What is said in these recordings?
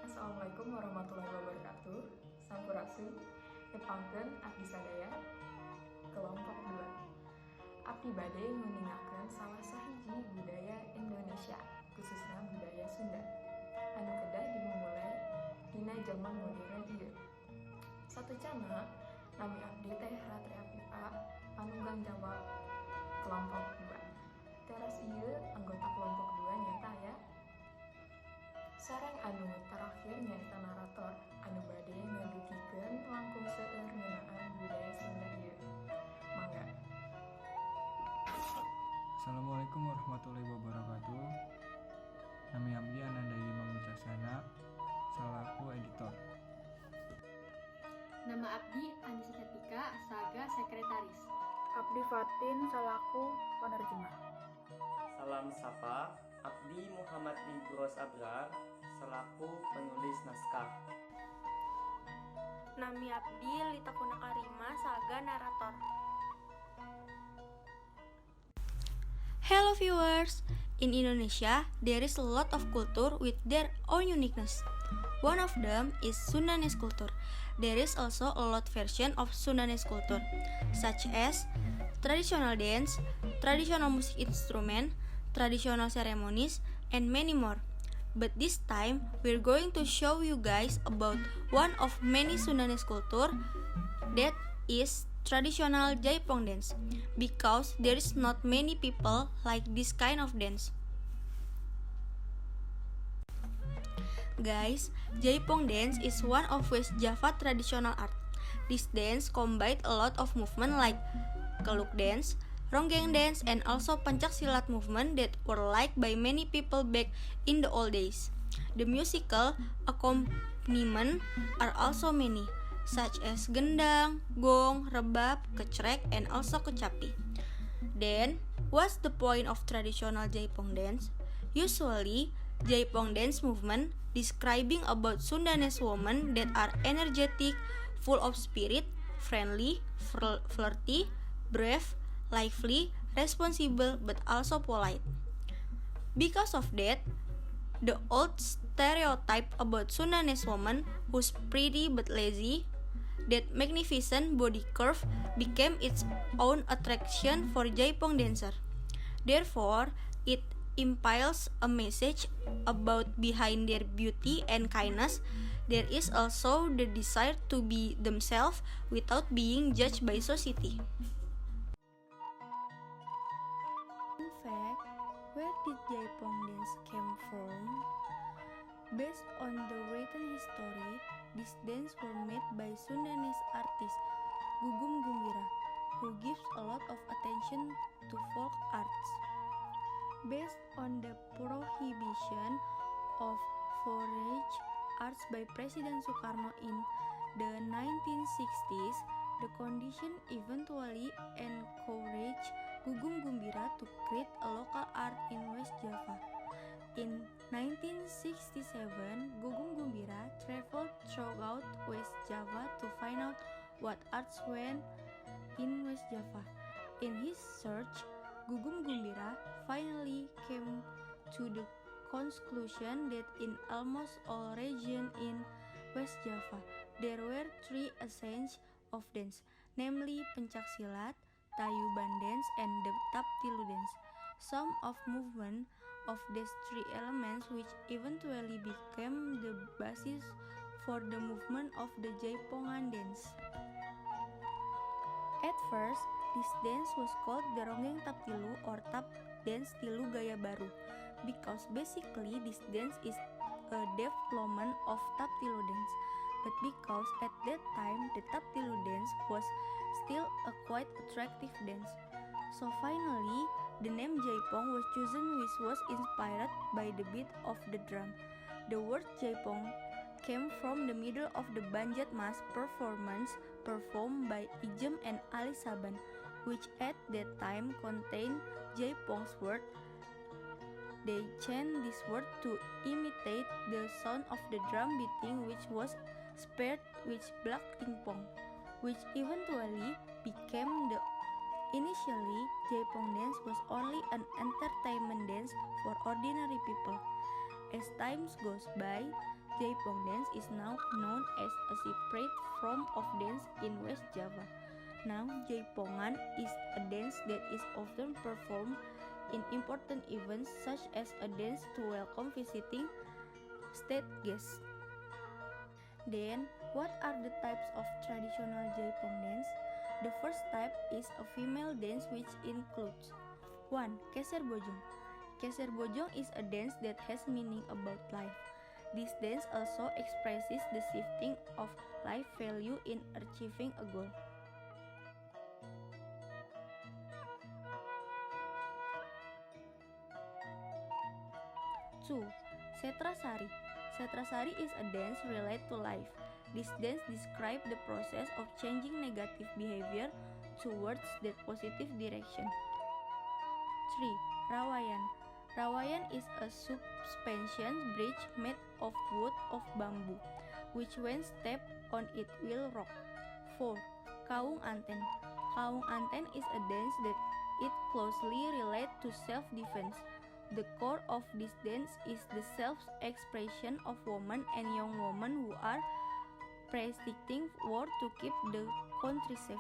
Assalamualaikum warahmatullahi wabarakatuh. Sampurasun, Nepangkeun abdi sadaya, kelompok 2. Abdi bade nguningakeun salah sahiji budaya Indonesia, khususnya budaya Sunda. Anu kedah dimulai dina zaman modern ieu. Satencana nami abdi teh Ratri Afifa, panunggang jawab kelompok 2. Teras ieu anggota kelompok 2 nyata ya. Sareng anu terakhir nyaita narator anu bade ngadukikeun langkung seueur ngeunaan budaya Sunda ieu. Mangga. Assalamualaikum warahmatullahi wabarakatuh. Nami abdi Anandai Mangucaksana, salaku editor. Nama abdi Anissa Catika, saga sekretaris. Abdi Fatin salaku penerjemah. Salam sapa, Abdi Muhammad Ibros Abrar selaku penulis naskah. Nami abdi Lita Kunakarima saga narator. Hello viewers! In Indonesia, there is a lot of culture with their own uniqueness. One of them is Sundanese culture. There is also a lot version of Sundanese culture, such as traditional dance, traditional music instrument, traditional ceremonies, and many more. But this time, we're going to show you guys about one of many Sundanese culture, that is traditional Jaipong dance, because there is not many people like this kind of dance. Guys, Jaipong dance is one of West Java traditional art. This dance combines a lot of movement like Keluk dance, Ronggeng dance, and also Pencak Silat movement that were liked by many people back in the old days. The musical accompaniment are also many, such as gendang, gong, rebab, kecrek, and also kecapi. Then, what's the point of traditional Jaipong dance? Usually, Jaipong dance movement describing about Sundanese women that are energetic, full of spirit, friendly, flirty, brave, lively, responsible, but also polite. Because of that, the old stereotype about Sundanese woman who's pretty but lazy, that magnificent body curve became its own attraction for Jaipong dancer. Therefore, it implies a message about behind their beauty and kindness, there is also the desire to be themselves without being judged by society. In fact, where did Jaipong dance came from? Based on the written history, these dances were made by Sundanese artist Gugum Gumbira, who gives a lot of attention to folk arts. Based on the prohibition of foreign arts by President Sukarno in the 1960s, the condition eventually encouraged Gugum Gumbira to create a local art in West Java. In 1967, Gugum Gumbira traveled throughout West Java to find out what arts went in West Java. In his search, Gugum Gumbira finally came to the conclusion that in almost all regions in West Java, there were three essence of dance, namely Pencak Silat, Tayuban dance, and the Taptilu dance. Some of movement of these three elements which eventually became the basis for the movement of the Jaipongan dance. At first, this dance was called the Ronggeng Taptilu or Tap Dance Tilu Gaya Baru, because basically this dance is a development of Taptilu dance. But because at that time the Taptilu dance was still a quite attractive dance, so finally the name Jaipong was chosen, which was inspired by the beat of the drum. The word Jaipong came from the middle of the Banjat Mas performance performed by Ijem and Ali Saban, which at that time contained Jaipong's word. They chant this word to imitate the sound of the drum beating, which was spared with Black Tingpong, which eventually became the. Initially, Jaipong dance was only an entertainment dance for ordinary people. As time goes by, Jaipong dance is now known as a separate form of dance in West Java. Now, Jaipongan is a dance that is often performed in important events such as a dance to welcome visiting state guests. Then, what are the types of traditional Jaipong dance? The first type is a female dance which includes 1. Keser Bojong. Keser Bojong is a dance that has meaning about life. This dance also expresses the shifting of life value in achieving a goal. 2. Setrasari. Setrasari is a dance related to life. This dance describes the process of changing negative behavior towards that positive direction. 3. Rawayan. Rawayan is a suspension bridge made of wood of bamboo, which when stepped on it will rock. 4. Kaung Anten. Kaung Anten is a dance that it closely related to self-defense. The core of this dance is the self-expression of women and young women who are practicing war to keep the country safe.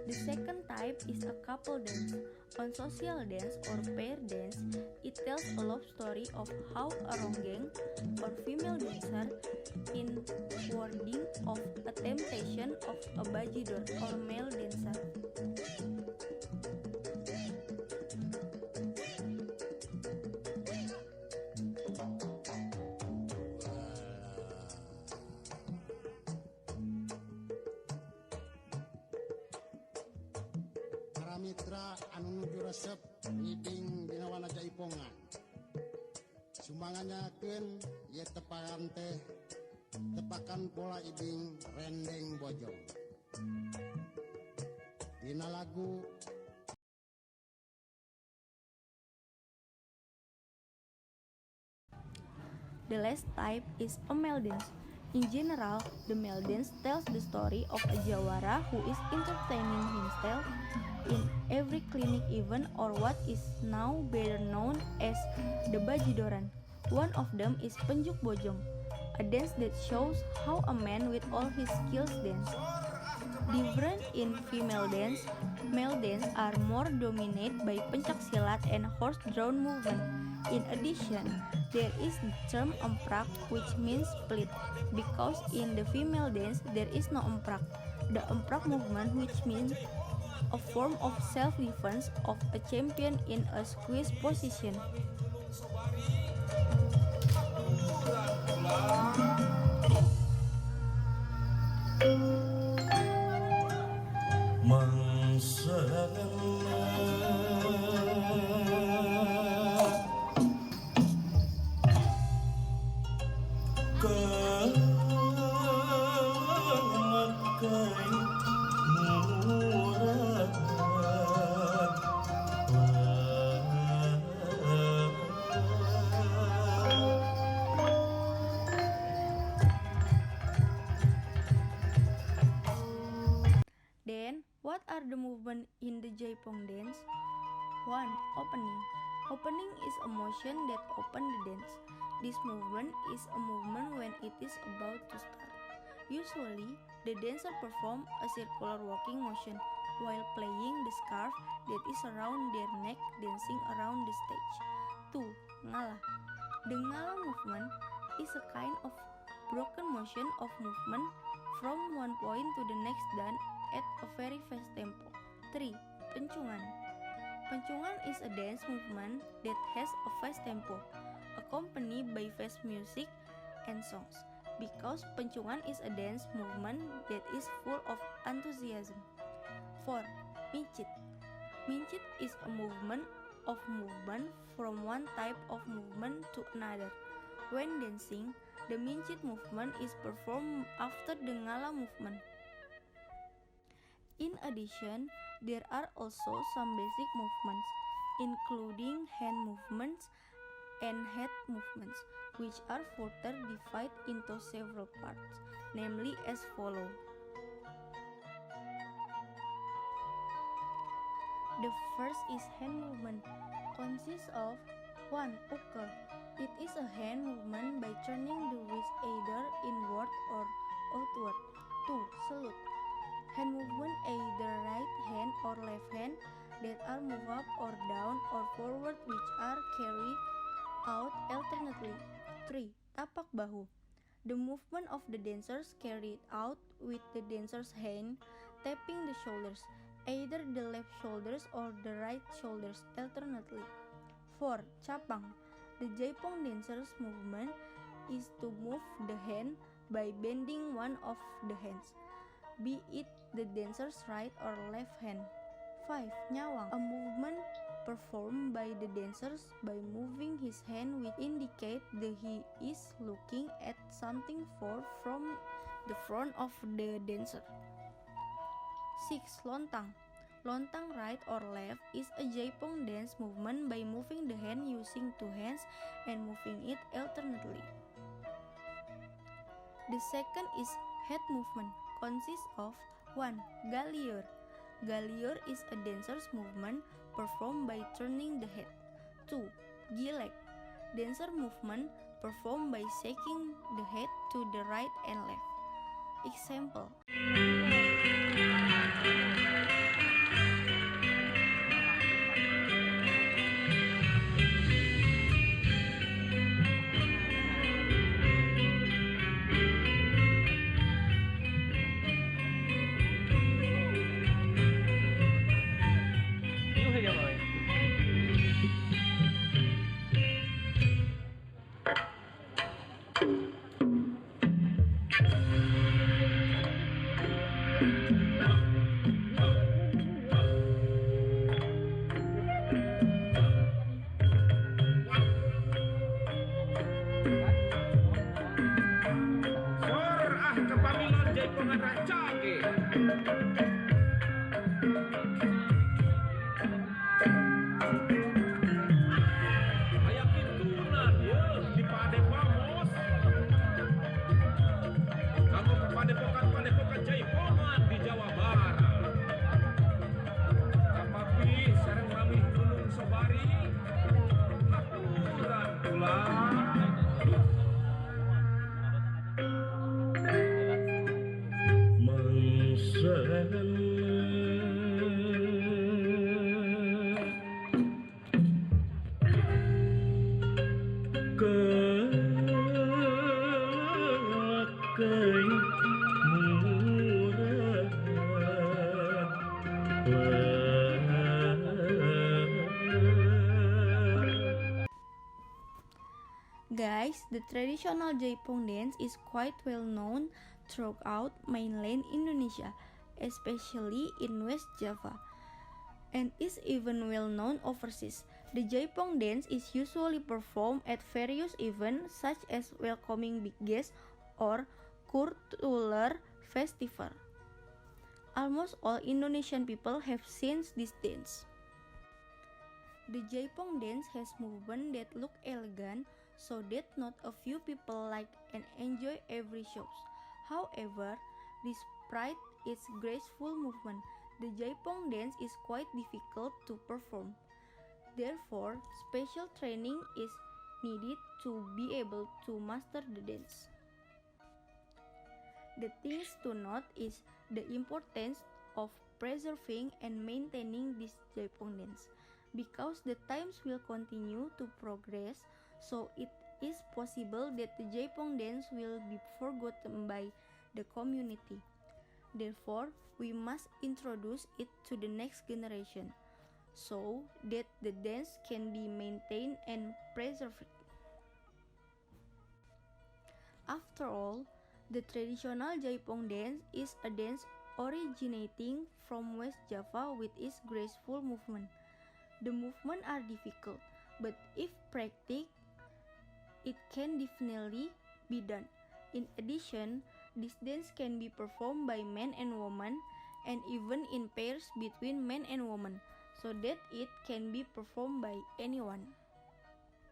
The second type is a couple dance. On social dance or pair dance, it tells a love story of how a ronggeng or female dancer in warding of a temptation of a bajidor or male dancer. Mitra anu nuju resep ngiding dina wana Jaipongan. Sumbangannya keun ye tepakan teh tepakan pola iding rendeng bojong. Dina lagu The last type is a male dance. In general, the male dance tells the story of a jawara who is entertaining himself in every clinic event or what is now better known as the bajidoran. One of them is Penjuk Bojong, a dance that shows how a man with all his skills dance. Different in female dance, male dance are more dominated by pencak silat and horse-drawn movement. In addition, there is the term emprak, which means split, because in the female dance there is no emprak. The emprak movement, which means a form of self-defense of a champion in a squeeze position. Then, what are the movements in the Jaipong dance? 1. Opening. Opening is a motion that opens the dance. This movement is a movement when it is about to start. Usually, the dancer perform a circular walking motion while playing the scarf that is around their neck dancing around the stage. 2. Ngala. The ngala movement is a kind of broken motion of movement from one point to the next done at a very fast tempo. 3. Pencungan. Pencungan is a dance movement that has a fast tempo, accompanied by fast music and songs, because pencungan is a dance movement that is full of enthusiasm. 4. Mincit. Mincit is a movement from one type of movement to another. When dancing, the mincit movement is performed after the ngala movement. In addition, there are also some basic movements, including hand movements and head movements, which are further divided into several parts, namely as follows. The first is hand movement, consists of 1. Uke. It is a hand movement by turning the wrist either inward or outward. 2. Salute. Hand movement either right hand or left hand that are moved up or down or forward which are carried out alternately. 3. Tapak bahu. The movement of the dancers carried out with the dancer's hand tapping the shoulders, either the left shoulders or the right shoulders alternately. 4. Capang. The Jaipong dancers' movement is to move the hand by bending one of the hands, be it the dancer's right or left hand. 5. Nyawang. A movement performed by the dancers by moving his hand which indicate that he is looking at something far from the front of the dancer. 6. Lontang. Lontang right or left is a Jaipong dance movement by moving the hand using two hands and moving it alternately. The second is head movement, consists of 1. Galior. Galior is a dancer's movement performed by turning the head. 2. Gilek. Dancer movement performed by shaking the head to the right and left. Example. Guys, the traditional Jaipong dance is quite well known throughout mainland Indonesia, especially in West Java, and is even well known overseas. The Jaipong dance is usually performed at various events such as welcoming big guests or cultural festival. Almost all Indonesian people have seen this dance. The Jaipong dance has movements that look elegant, so that not a few people like and enjoy every shows. However, despite its graceful movement, the Jaipong dance is quite difficult to perform. Therefore, special training is needed to be able to master the dance. The things to note is the importance of preserving and maintaining this Jaipong dance, because the times will continue to progress, so it is possible that the Jaipong dance will be forgotten by the community. Therefore, we must introduce it to the next generation, so that the dance can be maintained and preserved. After all, the traditional Jaipong dance is a dance originating from West Java with its graceful movement. The movements are difficult, but if practiced, it can definitely be done. In addition, this dance can be performed by men and women, and even in pairs between men and women, so that it can be performed by anyone.